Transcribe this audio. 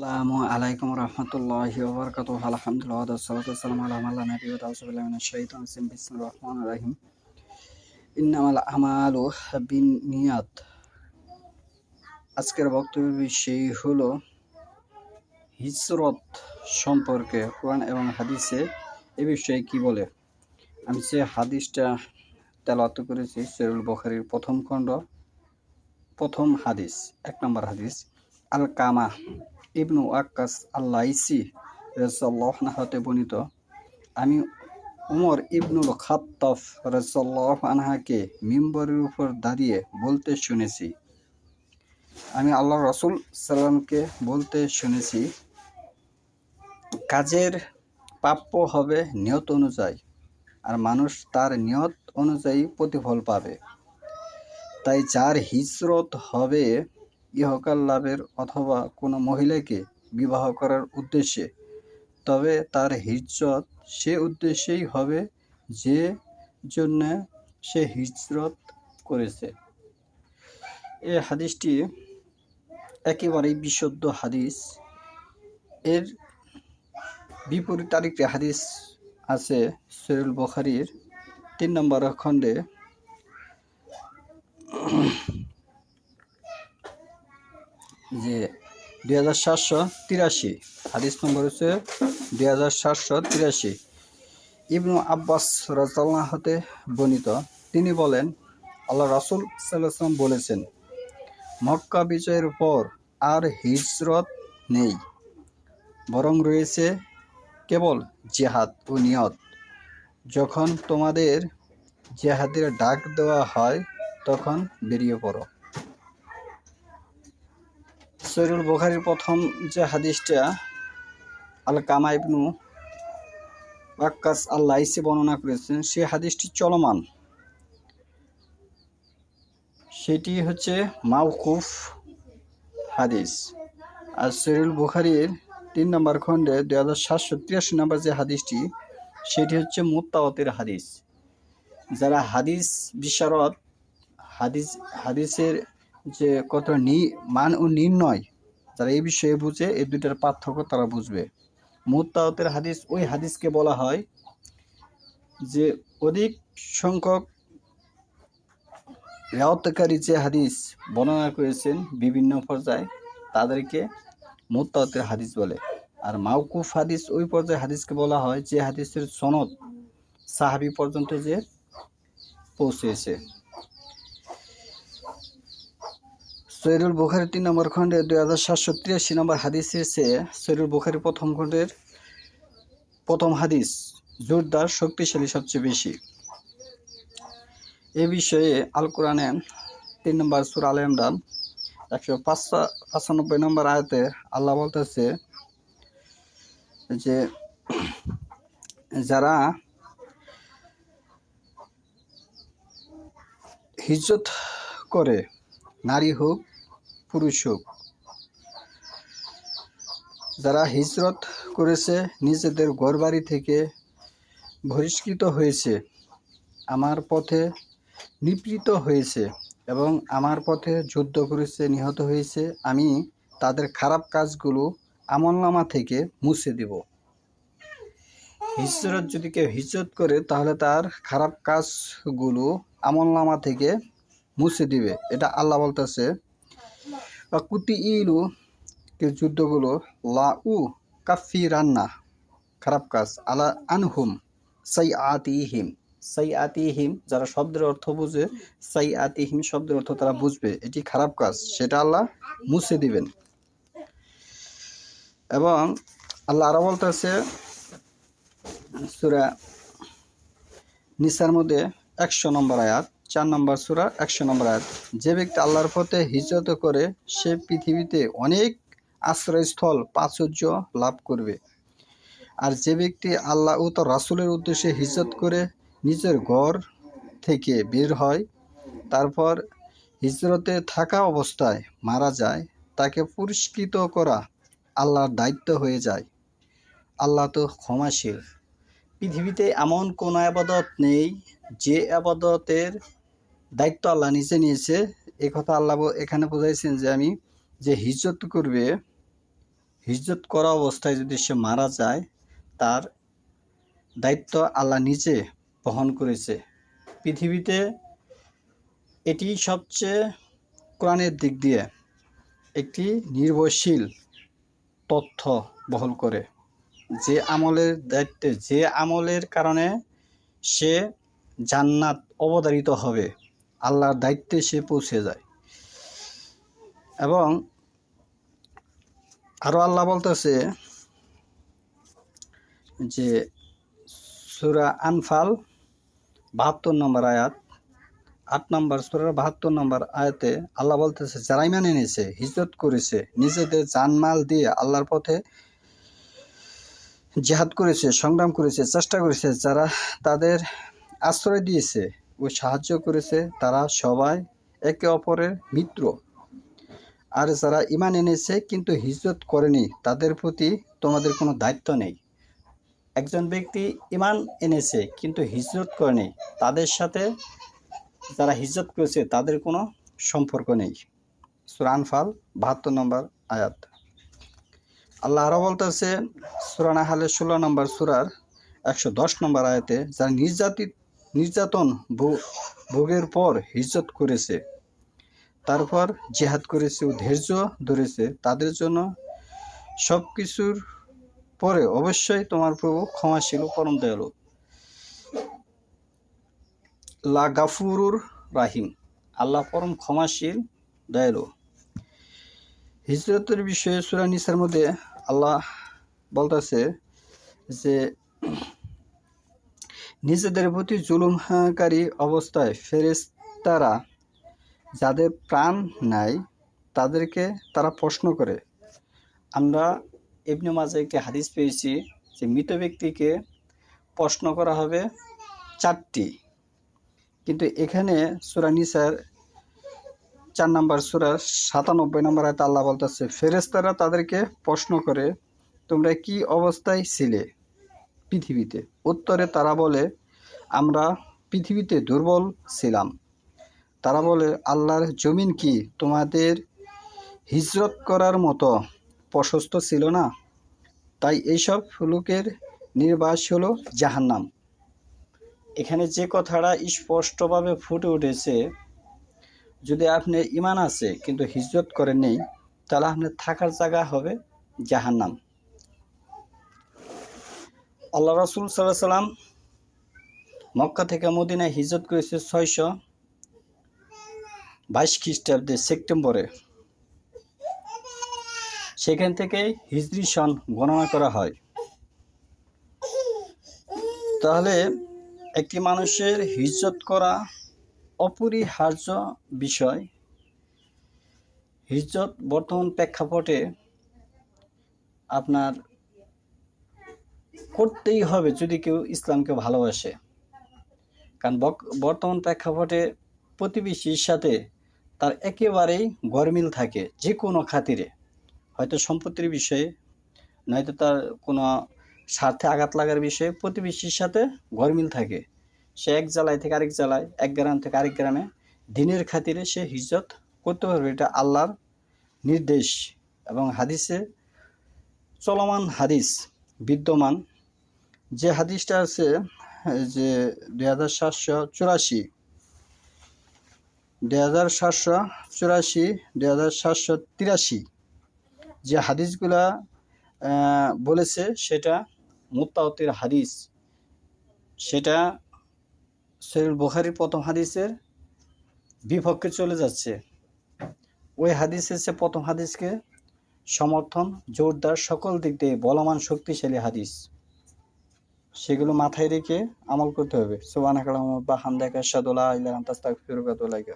আসসালামু আলাইকুম রহমতুল্লাহি ওয়া বারাকাতুহু। আলহামদুলিল্লাহ ওয়াসসালাতু ওয়াসসালামু আলা মান লা নাবিয়্যা বা'দাহু। আউযু বিল্লাহি মিনাশ শাইতানির রাজিম। বিসমিল্লাহির রহমানির রহিম। ইন্নামাল আমালু বিন্নিয়াত। আজকের বক্তব্যের বিষয় হলো হিজরত সম্পর্কে কোরআন এবং হাদিসে এ বিষয়ে কি বলে। আমি যে হাদিসটা তেলাওয়াত করেছি সহিহুল বুখারীর প্রথম খণ্ড প্রথম হাদিস ১ নম্বর হাদিস। আল কামা ইবনু ওয়াক্কাস আল-লাইসি রাদিয়াল্লাহু আনহু হতে বর্ণিত, আমি উমর ইবনুল খাত্তাব রাদিয়াল্লাহু আনহুকে মিম্বরের উপর দাঁড়িয়ে বলতে শুনেছি, আমি আল্লাহর রাসূল সাল্লামকে বলতে শুনেছি, কাজের প্রাপ্য হবে নিয়ত অনুযায়ী, আর মানুষ তার নিয়ত অনুযায়ী প্রতিফল পাবে। তাই যার হিজরত হবে ইহকাল লাভের অথবা কোনো মহিলাকে বিবাহ করার উদ্দেশ্যে, তবে তার হিজরত সে উদ্দেশ্যেই হবে যে জন্য সে হিজরত করেছে। এই হাদিসটি একেবারেই বিশুদ্ধ হাদিস। এর বিপরীত আরেকটি হাদিস আছে সহিহুল বুখারীর ৩ নম্বর খণ্ডে, যে 2783 হাদিস নম্বর হচ্ছে 2783। ইবনু আব্বাস রাদিয়াল্লাহু হতে বর্ণিত, তিনি বলেন, আল্লাহ রাসূল সাল্লাল্লাহু আলাইহি ওয়াসাল্লাম বলেছেন, মক্কা বিজয়ের পর আর হিজরত নেই, বরং রয়েছে কেবল জিহাদ ও নিয়ত। যখন তোমাদের জিহাদের ডাক দেওয়া হয় তখন বেরিয়ে পড়ো। সহিহুল বুখারীর প্রথম যে হাদিসটা আল কামা ইবনু ওয়াক্কাস আল-লাইসি বর্ণনা করেছেন, সেই হাদিসটি চলমান, সেটি হচ্ছে মাওকুফ হাদিস। আর সহিহুল বুখারীর ৩ নম্বর খণ্ডে 2783 নম্বর যে হাদিসটি, সেটি হচ্ছে মুত্তাওয়াতির হাদিস। যারা হাদিস বিশারদ, হাদিসের যে কত মান ও নির্ণয়, যারা এই বিষয়ে বুঝে, এই দুইটার পার্থক্য তারা বুঝবে। মুত্তাওয়াতির হাদিস ওই হাদিসকে বলা হয় যে অধিক সংখ্যক রিওয়ায়াতকারী যে হাদিস বর্ণনা করেছেন বিভিন্ন পর্যায়ে, তাদেরকে মুত্তাওয়াতির হাদিস বলে। আর মাওকুফ হাদিস ওই পর্যায়ে হাদিসকে বলা হয় যে হাদিসের সনদ সাহাবী পর্যন্ত যে পৌঁছেছে। সহিহুল বুখারী ৩ নম্বর খণ্ডে 2783 নম্বর হাদিসে এসে সহিহুল বুখারী প্রথম খণ্ডের প্রথম হাদিস জোরদার, শক্তিশালী, সবচেয়ে বেশি। এ বিষয়ে আল কোরআনে ৩ নম্বর সূরা আলে ইমরান ১৯৫ নম্বর আয়াতে আল্লাহ বলতেছে যে যারা হিজরত করে, নারী হোক পুরুষ হোক, যারা হিজরত করেছে, নিজেদের ঘরবাড়ি থেকে বহিষ্কৃত হয়েছে, আমার পথে নিপীড়িত হয়েছে এবং আমার পথে যুদ্ধ করেছে, নিহত হয়েছে, আমি তাদের খারাপ কাজগুলো আমলনামা থেকে মুছে দেব। হিজরত যদি কেউ হিজরত করে, তাহলে তার খারাপ কাজগুলো আমলনামা থেকে মুছে দিবে। এটা আল্লাহ বলতেছে। কুতি ইলু যুদ্ধগুলো লাউ কাফিরান্না, খারাপ কাজ, আলা আনহুম সাইআতিহিম, যারা শব্দের অর্থ বুঝে, সাইআতিহিম শব্দের অর্থ তারা বুঝবে, এটি খারাপ কাজ, সেটা আল্লাহ মুছে দিবেন। এবং আল্লাহ আরো বলতেছে সূরা নিসার মধ্যে ১০০ নম্বর আয়াত, ৪ নম্বর সূরা ১০০ নম্বর আয়াত, যে ব্যক্তি আল্লাহর পথে হিজরত করে সে পৃথিবীতে অনেক আশ্রয়স্থল প্রাচুর্য লাভ করবে। আর যে ব্যক্তি আল্লাহ ও তার রাসূলের উদ্দেশ্যে হিজরত করে নিজের ঘর থেকে বের হয়, তারপর হিজরতে থাকা অবস্থায় মারা যায়, তাকে পুরস্কৃত করা আল্লাহর দায়িত্ব হয়ে যায়। আল্লাহ তো ক্ষমাশীল। পৃথিবীতে এমন কোনো আবাদত নেই যে আবাদতের দায়িত্ব আল্লাহ নিজে নিয়েছে। এই কথা আল্লাহ এখানে বোঝাইছেন যে আমি যে হিজরত করবে হিজরত করা অবস্থায় যদি সে মারা যায়, তার দায়িত্ব আল্লাহ নিজে বহন করেছে। পৃথিবীতে এটি সবচেয়ে কোরআনের দিক দিয়ে একটি নির্ভরশীল তথ্য বহন করে। যে আমলের দায়িত্বে, যে আমলের কারণে সে জান্নাত অবধারিত হবে, আল্লাহর দায়িত্বে সে পৌঁছে যায়। এবং আরো আল্লাহ বলতেছে যে সূরা আনফাল ৭২ নম্বর আয়াত, ৮ নম্বর সূরার ৭২ নম্বর আয়াতে আল্লাহ বলতেছে, যারা ঈমান এনেছে, হিজরত করেছে, নিজেদের জানমাল দিয়ে আল্লাহর পথে জিহাদ করেছে, সংগ্রাম করেছে, চেষ্টা করেছে, যারা তাদের আশ্রয় দিয়েছে ও সাহায্য করেছে, তারা সবাই একে অপরের মিত্র। আর যারা ঈমান এনেছে কিন্তু হিজরত করেনি, তাদের প্রতি তোমাদের কোনো দায়িত্ব নেই। একজন ব্যক্তি ঈমান এনেছে কিন্তু হিজরত করেনি, তাদের সাথে যারা হিজরত করেছে তাদের কোনো সম্পর্ক নেই। সূরা আনফাল ৭২ নম্বর আয়াত। আল্লাহ আরও বলতেছে সূরা নাহলের ১৬ নম্বর সূরার ১১০ নম্বর আয়াতে, যারা নির্যাতন ভোগের পর হিজরত করেছে, তারপর জিহাদ করেছে ও ধৈর্য ধরেছে, তাদের জন্য সব কিছুর পরে অবশ্যই তোমার প্রভু ক্ষমাশীল ও পরম দয়ালু। লা গাফুরুর রাহিম, আল্লাহ পরম ক্ষমাশীল দয়ালু। হিজরতের বিষয়ে সূরা নিসার মধ্যে আল্লাহ বলতেছে যে নিজেদের প্রতি জুলুমকারী অবস্থায় ফেরেশতারা যাদের প্রাণ নেয় তাদেরকে তারা প্রশ্ন করে। আমরা ইবনে মাজাহ একটি হাদিস পেয়েছি যে মৃত ব্যক্তিকে প্রশ্ন করা হবে ৪টি, কিন্তু এখানে সূরা নিসার ৪ নম্বর সূরার ৯৭ নম্বর আয়াতে আল্লাহ বলতেছে, ফেরেশতারা তাদেরকে প্রশ্ন করে, তোমরা কি অবস্থায় ছিলে পৃথিবীতে? উত্তরে তারা বলে, আমরা পৃথিবীতে দুর্বল ছিলাম। তারা বলে, আল্লাহর জমিন কি তোমাদের হিজরত করার মতো প্রশস্ত ছিল না? তাই এইসব লোকের নির্বাস হলো জাহান্নাম। এখানে যে কথাটা স্পষ্টভাবে ফুটে উঠেছে, যদি আপনি ঈমান আছে কিন্তু হিজরত করেন নেই, তাহলে আপনার থাকার জায়গা হবে জাহান্নাম। আল্লাহ রাসূল সাল্লাল্লাহু আলাইহি সাল্লাম মক্কা থেকে মদিনায় হিজরত করেছে ৬২২ খ্রিস্টাব্দে সেপ্টেম্বরে। সেখান থেকেই হিজরি সন গণনা করা হয়। তাহলে একটি মানুষের হিজরত করা অপরিহার্য বিষয়। হিজরত বর্তমান প্রেক্ষাপটে আপনার করতেই হবে যদি কেউ ইসলামকে ভালোবাসে। কারণ বর্তমান প্রেক্ষাপটে প্রতিবেশীর সাথে তার একেবারেই গরমিল থাকে, যে কোনো খাতিরে, হয়তো সম্পত্তির বিষয়ে, নয়তো তার কোনো স্বার্থে আঘাত লাগার বিষয়ে প্রতিবেশীর সাথে গরমিল থাকে। সে এক জেলায় থেকে আরেক জেলায়, এক গ্রাম থেকে আরেক গ্রামে দিনের খাতিরে সে হিজরত করতে পারবে, এটা আল্লাহর নির্দেশ। এবং হাদিসে চলমান হাদিস বিদ্যমান, যে হাদিসটা আছে যে 2784 যে হাদিসগুলা বলেছে সেটা মুত্তাওয়াতির হাদিস, সেটা সহিহ বুখারীর প্রথম হাদিসের বিপক্ষে চলে যাচ্ছে। ওই হাদিসের সে প্রথম হাদিসকে সমর্থন জোরদার সকল দিক দিয়ে বলমান শক্তিশালী হাদিস, সেগুলো মাথায় রেখে আমল করতে হবে। সুবহানাকা আল্লাহুম্মা ওয়া বিহামদিকা আশহাদু আল্লা ইলাহা ইল্লা আনতা আস্তাগফিরুকা ওয়া আতুবু ইলাইক।